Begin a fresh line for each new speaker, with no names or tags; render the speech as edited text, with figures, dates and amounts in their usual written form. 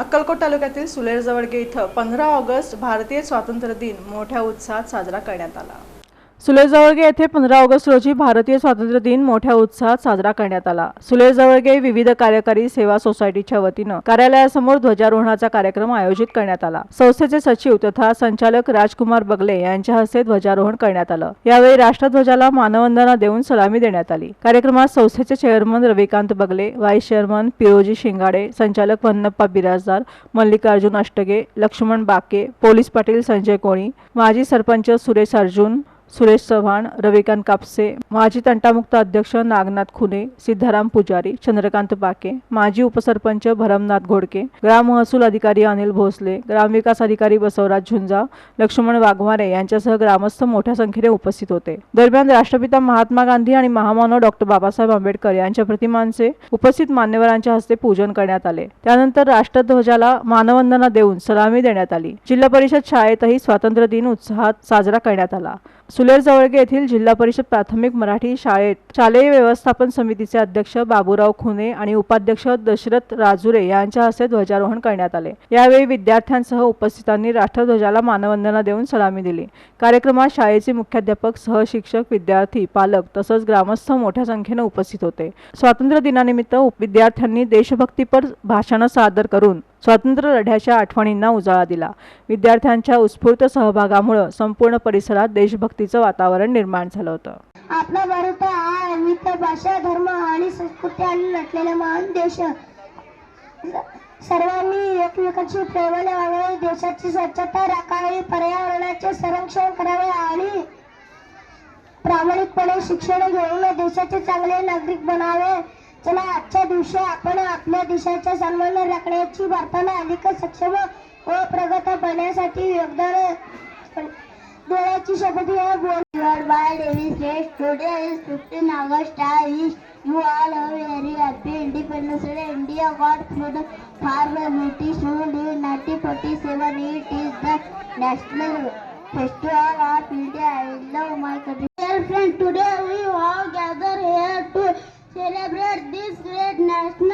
अक्कलकोट तालुक्यातील सुलेर जवळगे इथं 15 ऑगस्ट भारतीय स्वातंत्र्य दिन मोठ्या उत्साहात साजरा करण्यात आला। सुलेर जवळगे येथे 15 ऑगस्ट रोजी भारतीय स्वातंत्र्य दिन मोठ्या उत्साहात साजरा करण्यात आला। सुलेर जवळगे विविध कार्यकारी सेवा सोसायटीच्या वतीनं कार्यालयासमोर ध्वजारोहणाचा कार्यक्रम आयोजित करण्यात आला। संस्थेचे सचिव तथा संचालक राजकुमार बगले यांच्या हस्ते ध्वजारोहण करण्यात आलं। यावेळी राष्ट्रध्वजाला मानवंदना देऊन सलामी देण्यात आली। कार्यक्रमात संस्थेचे चेअरमन रविकांत बगले, व्हाईस चेअरमन पिरोजी शिंगाडे, संचालक वन्नप्पा बिराजदार, मल्लिकार्जुन अष्टगे, लक्ष्मण बाके, पोलीस पाटील संजय कोणी, माजी सरपंच सुरेश अर्जुन, सुरेश चव्हाण, रविकांत कापसे, माजी तंटामुक्त अध्यक्ष नागनाथ खुने, सिद्धाराम पुजारी, चंद्रकांत बाके, माजी उपसरपंच भरमनाथ घोडके, ग्राम महसूल अधिकारी अनिल भोसले, ग्रामविकास अधिकारी बसवराज झुंजा, लक्ष्मण वाघमारे यांच्यासह ग्रामस्थ मोठ्या संख्येने उपस्थित होते। दरम्यान राष्ट्रपिता महात्मा गांधी आणि महामानव डॉक्टर बाबासाहेब आंबेडकर यांच्या प्रतिमांचे उपस्थित मान्यवरांच्या हस्ते पूजन करण्यात आले। त्यानंतर राष्ट्रध्वजाला मानवंदना देऊन सलामी देण्यात आली। जिल्हा परिषद शाळेतही स्वातंत्र्य दिन उत्साहात साजरा करण्यात आला। सुलेर जवळगे येथील जिल्हा परिषद प्राथमिक मराठी शाळेत शालेय व्यवस्थापन समितीचे अध्यक्ष बाबूराव खुने आणि उपाध्यक्ष दशरथ राजुरे यांच्या हस्ते ध्वजारोहण करण्यात आले। यावेळी विद्यार्थ्यांसह उपस्थितांनी राष्ट्रध्वजाला मानवंदना देऊन सलामी दिली। कार्यक्रमात शाळेचे मुख्याध्यापक, सहशिक्षक, विद्यार्थी, पालक तसंच ग्रामस्थ मोठ्या संख्येने उपस्थित होते। स्वातंत्र्य दिनानिमित्त विद्यार्थ्यांनी देशभक्तीपर भाषण सादर करून स्वातंत्र्य लढ्याच्या आठवणींना उजाळा दिला। विद्यार्थ्यांच्या उत्स्फूर्त सहभागामुळे संपूर्ण परिसरात देशभक्तीचं वातावरण निर्माण झालं होतं।
आपला भारत हा विविध भाषा, धर्म आणि संस्कृतीने नटलेला महान देश। सर्वांनी एकमेकांशी प्रेमाने वागावे, देशाची स्वच्छता राखावी, पर्यावरणाचे संरक्षण करावे आणि प्रामाणिकपणे शिक्षण घेऊन देशाचे चांगले नागरिक बनावे। चला, आजच्या दिवशी आपण आपल्या देशाचा सन्मान राखण्याची, भारताला अधिक सक्षम व प्रगत बनवण्यासाठी योगदान देण्याची शपथ घ्या। By Davis Gates, today is 15 August. I wish you all a very happy Independence Day. India got freedom from British rule in 1947. It is the national festival of India. I love my country. Dear friends, today we all gather here to celebrate this great national